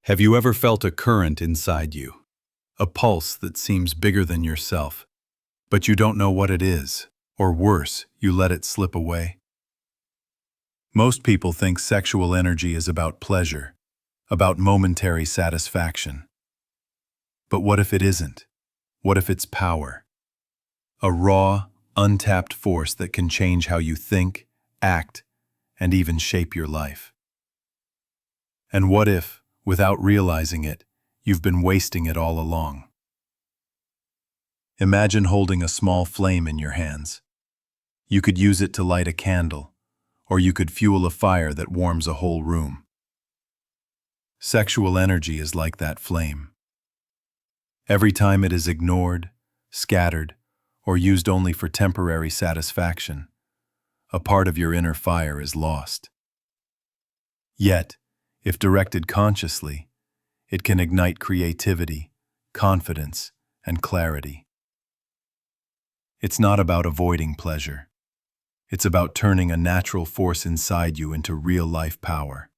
Have you ever felt a current inside you? A pulse that seems bigger than yourself, but you don't know what it is, or worse, you let it slip away? Most people think sexual energy is about pleasure, about momentary satisfaction. But what if it isn't? What if it's power? A raw, untapped force that can change how you think, act, and even shape your life. And what if, without realizing it, you've been wasting it all along? Imagine holding a small flame in your hands. You could use it to light a candle, or you could fuel a fire that warms a whole room. Sexual energy is like that flame. Every time it is ignored, scattered, or used only for temporary satisfaction, a part of your inner fire is lost. Yet, if directed consciously, it can ignite creativity, confidence, and clarity. It's not about avoiding pleasure. It's about turning a natural force inside you into real-life power.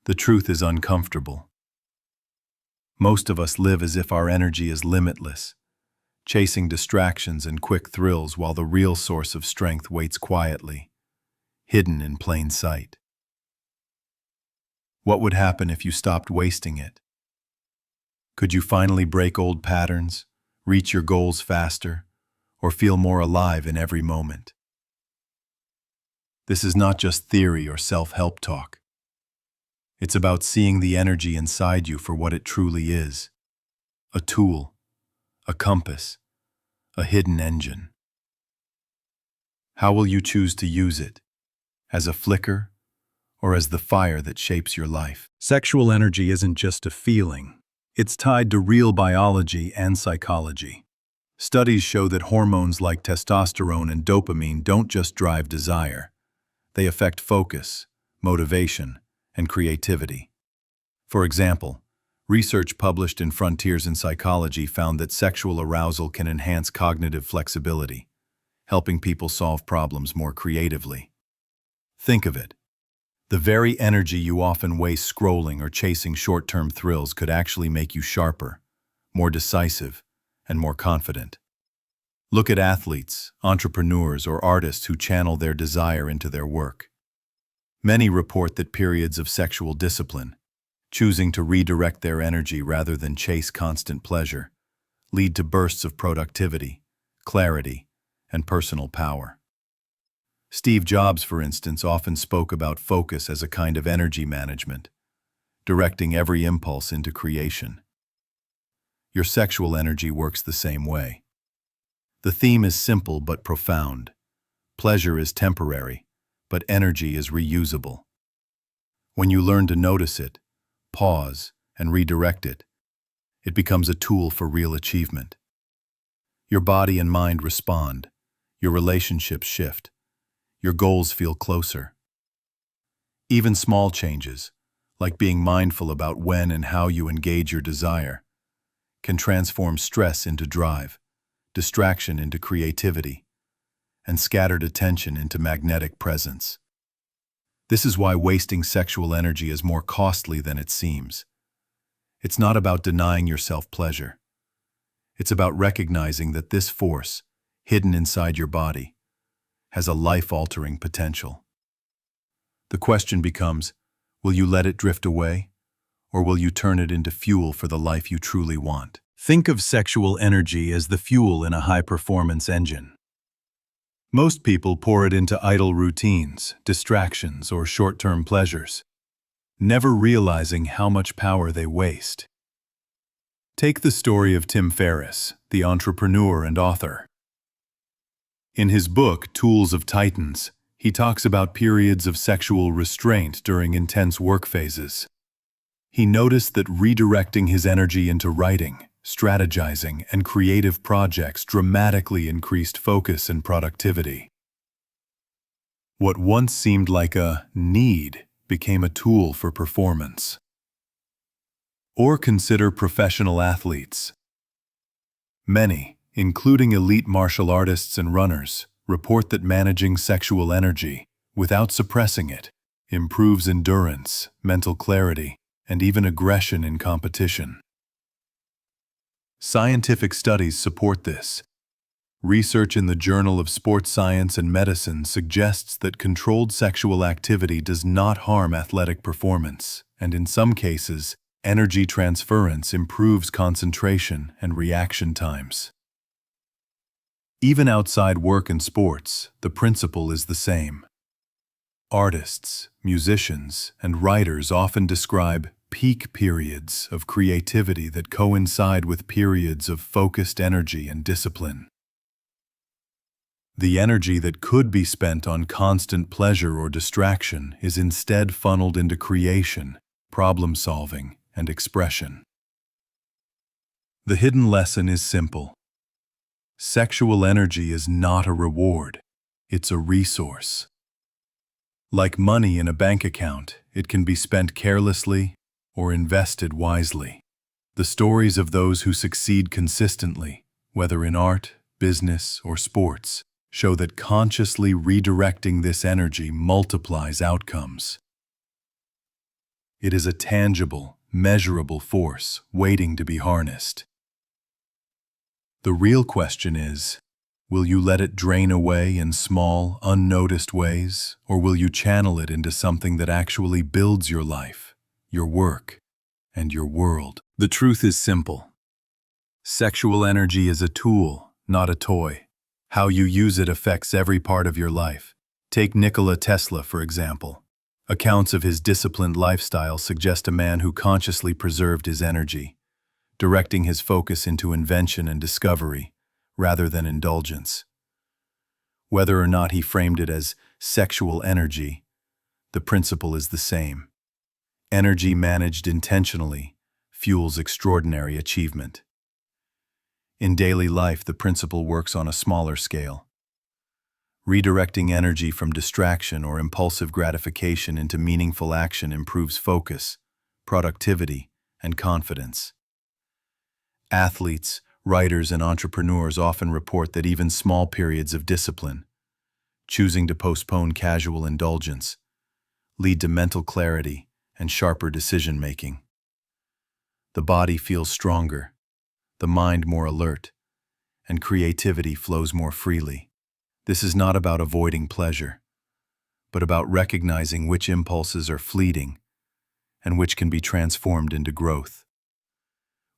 The truth is uncomfortable. Most of us live as if our energy is limitless, chasing distractions and quick thrills while the real source of strength waits quietly, hidden in plain sight. What would happen if you stopped wasting it? Could you finally break old patterns, reach your goals faster, or feel more alive in every moment? This is not just theory or self-help talk. It's about seeing the energy inside you for what it truly is: a tool, a compass, a hidden engine. How will you choose to use it? As a flicker, or as the fire that shapes your life? Sexual energy isn't just a feeling. It's tied to real biology and psychology. Studies show that hormones like testosterone and dopamine don't just drive desire. They affect focus, motivation, and creativity. For example, research published in Frontiers in Psychology found that sexual arousal can enhance cognitive flexibility, helping people solve problems more creatively. Think of it. The very energy you often waste scrolling or chasing short-term thrills could actually make you sharper, more decisive, and more confident. Look at athletes, entrepreneurs, or artists who channel their desire into their work. Many report that periods of sexual discipline, choosing to redirect their energy rather than chase constant pleasure, lead to bursts of productivity, clarity, and personal power. Steve Jobs, for instance, often spoke about focus as a kind of energy management, directing every impulse into creation. Your sexual energy works the same way. The theme is simple but profound. Pleasure is temporary, but energy is reusable. When you learn to notice it, pause, and redirect it, it becomes a tool for real achievement. Your body and mind respond, your relationships shift, your goals feel closer. Even small changes, like being mindful about when and how you engage your desire, can transform stress into drive, distraction into creativity, and scattered attention into magnetic presence. This is why wasting sexual energy is more costly than it seems. It's not about denying yourself pleasure. It's about recognizing that this force, hidden inside your body, has a life-altering potential. The question becomes, will you let it drift away, or will you turn it into fuel for the life you truly want? Think of sexual energy as the fuel in a high-performance engine. Most people pour it into idle routines, distractions, or short-term pleasures, never realizing how much power they waste. Take the story of Tim Ferriss, the entrepreneur and author. In his book, Tools of Titans, he talks about periods of sexual restraint during intense work phases. He noticed that redirecting his energy into writing, strategizing, and creative projects dramatically increased focus and productivity. What once seemed like a need became a tool for performance. Or consider professional athletes. Many, including elite martial artists and runners, report that managing sexual energy, without suppressing it, improves endurance, mental clarity, and even aggression in competition. Scientific studies support this. Research in the Journal of Sports Science and Medicine suggests that controlled sexual activity does not harm athletic performance, and in some cases, energy transference improves concentration and reaction times. Even outside work and sports, the principle is the same. Artists, musicians, and writers often describe peak periods of creativity that coincide with periods of focused energy and discipline. The energy that could be spent on constant pleasure or distraction is instead funneled into creation, problem-solving, and expression. The hidden lesson is simple. Sexual energy is not a reward, it's a resource. Like money in a bank account, it can be spent carelessly or invested wisely. The stories of those who succeed consistently, whether in art, business, or sports, show that consciously redirecting this energy multiplies outcomes. It is a tangible, measurable force waiting to be harnessed. The real question is, will you let it drain away in small, unnoticed ways, or will you channel it into something that actually builds your life, your work, and your world? The truth is simple. Sexual energy is a tool, not a toy. How you use it affects every part of your life. Take Nikola Tesla, for example. Accounts of his disciplined lifestyle suggest a man who consciously preserved his energy, directing his focus into invention and discovery, rather than indulgence. Whether or not he framed it as sexual energy, the principle is the same. Energy managed intentionally fuels extraordinary achievement. In daily life, the principle works on a smaller scale. Redirecting energy from distraction or impulsive gratification into meaningful action improves focus, productivity, and confidence. Athletes, writers, and entrepreneurs often report that even small periods of discipline, choosing to postpone casual indulgence, lead to mental clarity and sharper decision-making. The body feels stronger, the mind more alert, and creativity flows more freely. This is not about avoiding pleasure, but about recognizing which impulses are fleeting and which can be transformed into growth.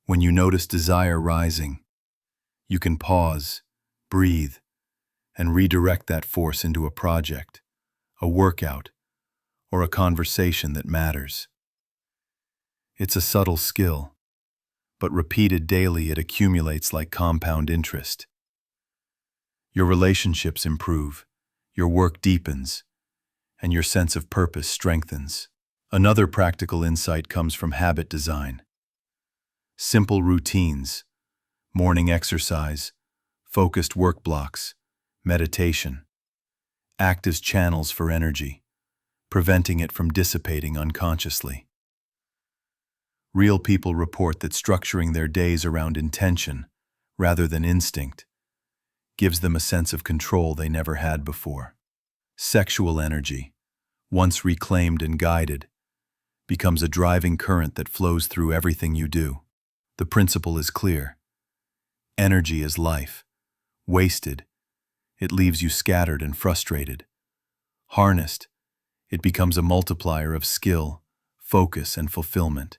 When you notice desire rising, you can pause, breathe, and redirect that force into a project, a workout, or a conversation that matters. It's a subtle skill, but repeated daily it accumulates like compound interest. Your relationships improve, your work deepens, and your sense of purpose strengthens. Another practical insight comes from habit design. Simple routines, morning exercise, focused work blocks, meditation, act as channels for energy, preventing it from dissipating unconsciously. Real people report that structuring their days around intention, rather than instinct, gives them a sense of control they never had before. Sexual energy, once reclaimed and guided, becomes a driving current that flows through everything you do. The principle is clear. Energy is life. Wasted, it leaves you scattered and frustrated. Harnessed, it becomes a multiplier of skill, focus, and fulfillment.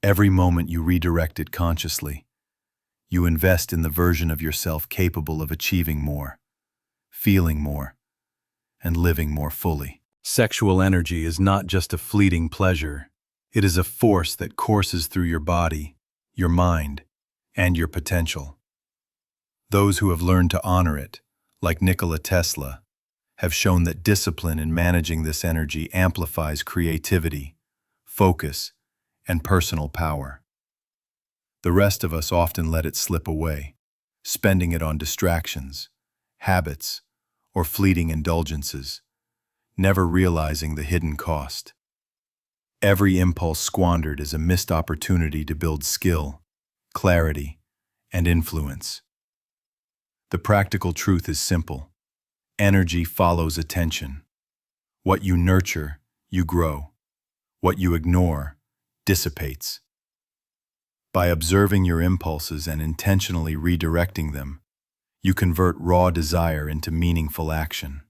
Every moment you redirect it consciously, you invest in the version of yourself capable of achieving more, feeling more, and living more fully. Sexual energy is not just a fleeting pleasure. It is a force that courses through your body, your mind, and your potential. Those who have learned to honor it, like Nikola Tesla, have shown that discipline in managing this energy amplifies creativity, focus, and personal power. The rest of us often let it slip away, spending it on distractions, habits, or fleeting indulgences, never realizing the hidden cost. Every impulse squandered is a missed opportunity to build skill, clarity, and influence. The practical truth is simple. Energy follows attention. What you nurture, you grow. What you ignore dissipates. By observing your impulses and intentionally redirecting them, you convert raw desire into meaningful action.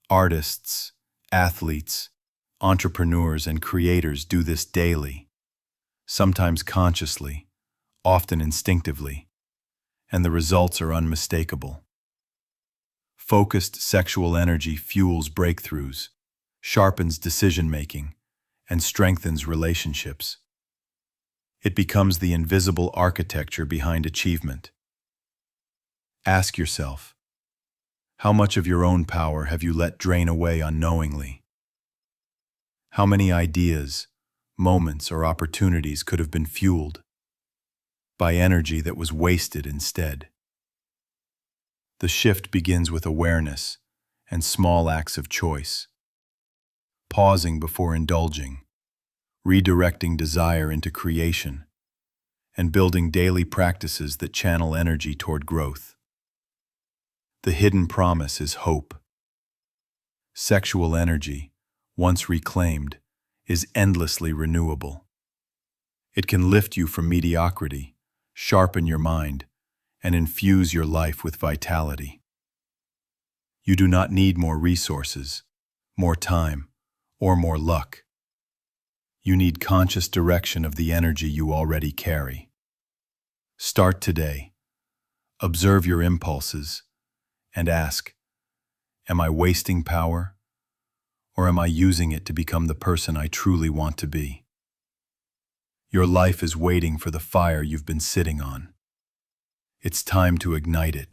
Artists, athletes, entrepreneurs, and creators do this daily, sometimes consciously, often instinctively, and the results are unmistakable. Focused sexual energy fuels breakthroughs, sharpens decision-making, and strengthens relationships. It becomes the invisible architecture behind achievement. Ask yourself, how much of your own power have you let drain away unknowingly? How many ideas, moments, or opportunities could have been fueled by energy that was wasted instead? The shift begins with awareness and small acts of choice. Pausing before indulging, redirecting desire into creation, and building daily practices that channel energy toward growth. The hidden promise is hope. Sexual energy, once reclaimed, is endlessly renewable. It can lift you from mediocrity, sharpen your mind, and infuse your life with vitality. You do not need more resources, more time, or more luck. You need conscious direction of the energy you already carry. Start today. Observe your impulses and ask, am I wasting power, or am I using it to become the person I truly want to be? Your life is waiting for the fire you've been sitting on. It's time to ignite it.